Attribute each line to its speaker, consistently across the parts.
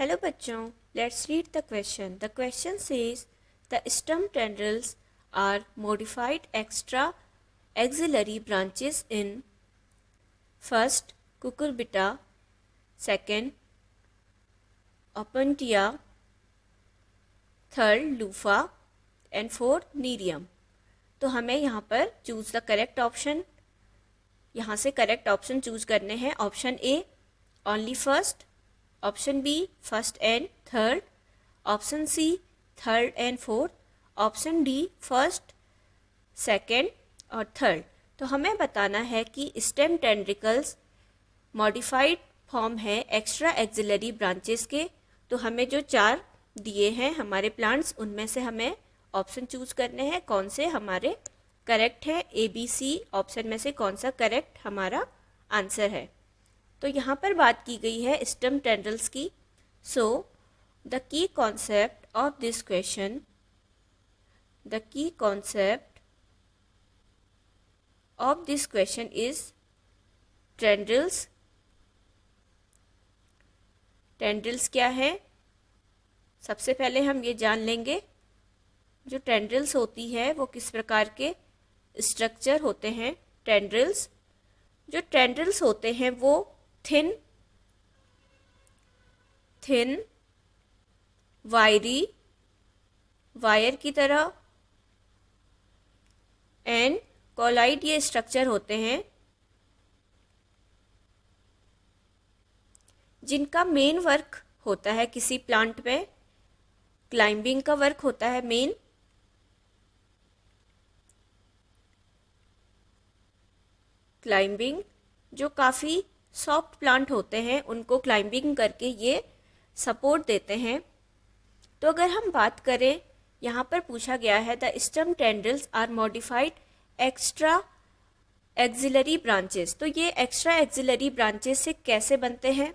Speaker 1: Hello बच्चों, let's read the question. The question says the stem tendrils are modified extra axillary branches in first cucurbita, second opuntia, third loofah and fourth nerium. तो हमें यहाँ पर choose the correct option, यहाँ से correct option choose करने हैं. Option A only first, option B first and third, option C third and fourth, option D first second और third. तो हमें बताना है कि स्टेम टेंड्रिकल्स मॉडिफाइड फॉर्म है एक्स्ट्रा एक्सिलरी ब्रांचेस के. तो हमें जो चार दिए हैं हमारे प्लांट्स, उनमें से हमें ऑप्शन चूज करने हैं कौन से हमारे करेक्ट है. ए बी सी ऑप्शन में से कौन सा करेक्ट हमारा आंसर है. तो यहाँ पर बात की गई है स्टेम टेंड्रिल्स की. So the key concept of this question, the key concept of this question is tendrils. Tendrils क्या है, सबसे पहले हम ये जान लेंगे जो टेंड्रिल्स होती है वो किस प्रकार के स्ट्रक्चर होते हैं. टेंड्रिल्स, जो टेंड्रिल्स होते हैं वो थिन वायरी, वायर की तरह एंड कॉलाइड ये स्ट्रक्चर होते हैं जिनका मेन वर्क होता है किसी प्लांट में क्लाइंबिंग का वर्क होता है मेन. क्लाइंबिंग, जो काफ़ी सॉफ्ट प्लांट होते हैं उनको क्लाइंबिंग करके ये सपोर्ट देते हैं. तो अगर हम बात करें, यहाँ पर पूछा गया है the stem tendrils are modified extra axillary branches. तो ये एक्स्ट्रा एक्सिलरी ब्रांचेस से कैसे बनते हैं,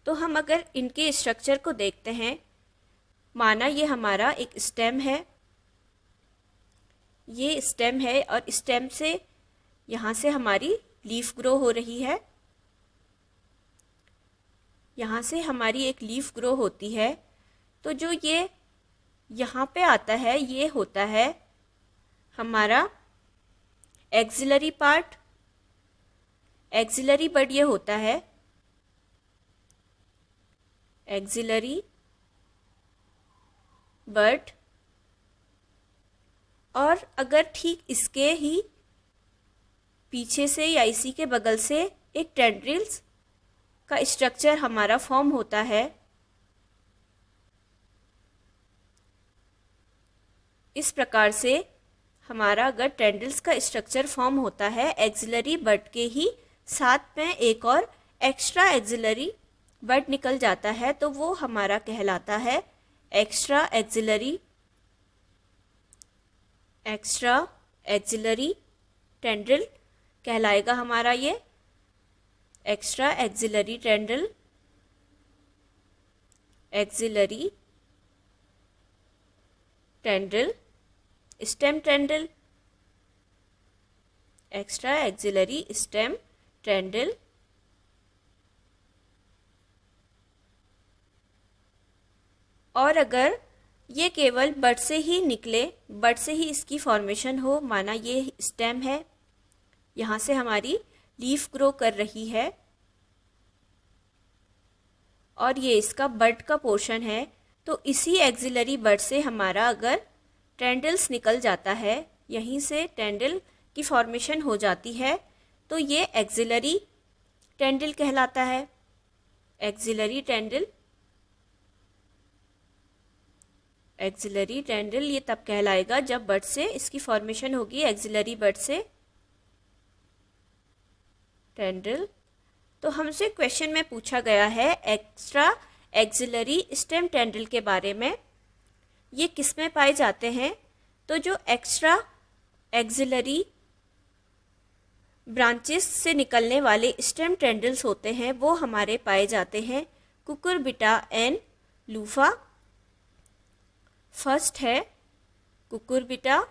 Speaker 1: तो हम अगर इनके स्ट्रक्चर को देखते हैं, माना ये हमारा एक स्टेम है, ये स्टेम है और स्टेम से यहाँ से हमारी लीफ ग्रो हो रही है, यहाँ से हमारी एक लीफ ग्रो होती है. तो जो ये यहाँ पे आता है ये होता है हमारा एक्सिलरी पार्ट, एक्सिलरी बड ये होता है एक्सिलरी बड. और अगर ठीक इसके ही पीछे से या इसी के बगल से एक टेंड्रिल्स का स्ट्रक्चर हमारा फॉर्म होता है. इस प्रकार से हमारा अगर टेंड्रिल्स का स्ट्रक्चर फॉर्म होता है एक्सिलरी बड के ही साथ में एक और एक्स्ट्रा एक्सिलरी बड निकल जाता है, तो वो हमारा कहलाता है एक्स्ट्रा एक्सिलरी टेंड्रिल कहलाएगा हमारा ये extra axillary tendril, axillary tendril, stem tendril, extra axillary stem tendril. और अगर ये केवल बड से ही निकले, बड से ही इसकी फॉर्मेशन हो, माना ये स्टेम है, यहाँ से हमारी लीफ ग्रो कर रही है और ये इसका बड का पोर्शन है, तो इसी एक्सिलरी बड से हमारा अगर टेंड्रिल्स निकल जाता है, यहीं से टेंड्रिल की फॉर्मेशन हो जाती है, तो ये एक्सिलरी टेंड्रिल कहलाता है. एक्सिलरी टेंड्रिल, एक्सिलरी टेंड्रिल ये तब कहलाएगा जब बड से इसकी फॉर्मेशन होगी, एक्सिलरी बड से टेंड्रिल. तो हमसे क्वेश्चन में पूछा गया है एक्स्ट्रा एक्सिलरी स्टेम टेंड्रिल के बारे में, ये किस में पाए जाते हैं. तो जो एक्स्ट्रा एक्सिलरी ब्रांचेस से निकलने वाले स्टेम टेंड्रिल्स होते हैं वो हमारे पाए जाते हैं कुकुरबिटा एंड लूफा. फर्स्ट है कुकुरबिटा,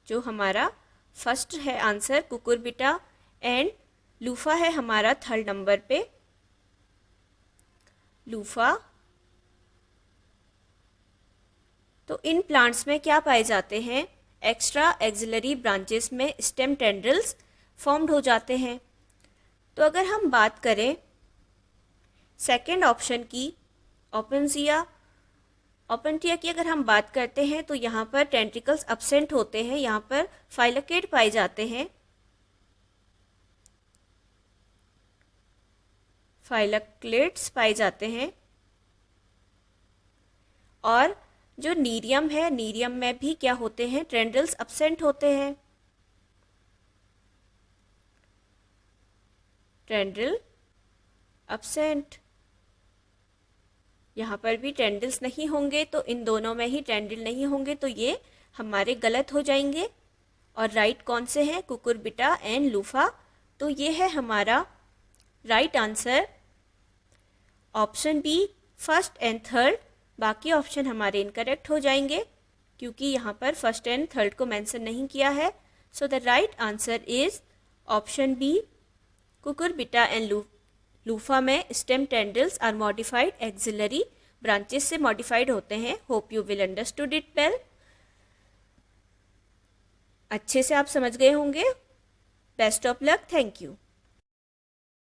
Speaker 1: जो हमारा फर्स्ट है आंसर कुकुरबिटा एंड लूफा है हमारा थर्ड नंबर पे, लूफा। तो इन प्लांट्स में क्या पाए जाते हैं, एक्स्ट्रा एक्सिलरी ब्रांचेस में स्टेम टेंड्रिल्स फॉर्म्ड हो जाते हैं। तो अगर हम बात करें सेकेंड ऑप्शन की, ओपनटिया की अगर हम बात करते हैं तो यहाँ पर टेंट्रिकल्स अब्सेंट होते हैं, यहाँ पर फाइलोकेट पाए जाते हैं, फाइलोक्लेट्स पाए जाते हैं। और जो नीरियम है, नीरियम में भी क्या होते हैं, टेंड्रिल्स अब्सेंट होते हैं, टेंड्रिल अब्सेंट। यहाँ पर भी टेंड्रिल्स नहीं होंगे, तो इन दोनों में ही टेंड्रिल नहीं होंगे, तो ये हमारे गलत हो जाएंगे। और राइट कौन से हैं, कुकुरबिटा एंड लूफा। तो ये है हमारा right answer option B, first and third. बाकी ऑप्शन हमारे इनकरेक्ट हो जाएंगे क्योंकि यहाँ पर फर्स्ट एंड थर्ड को मेंशन नहीं किया है। So the right answer is option B, cucurbita and luffa में stem tendrils are modified axillary branches से मॉडिफाइड होते हैं। Hope you will understood it well. अच्छे से आप समझ गए होंगे। Best of luck, thank you.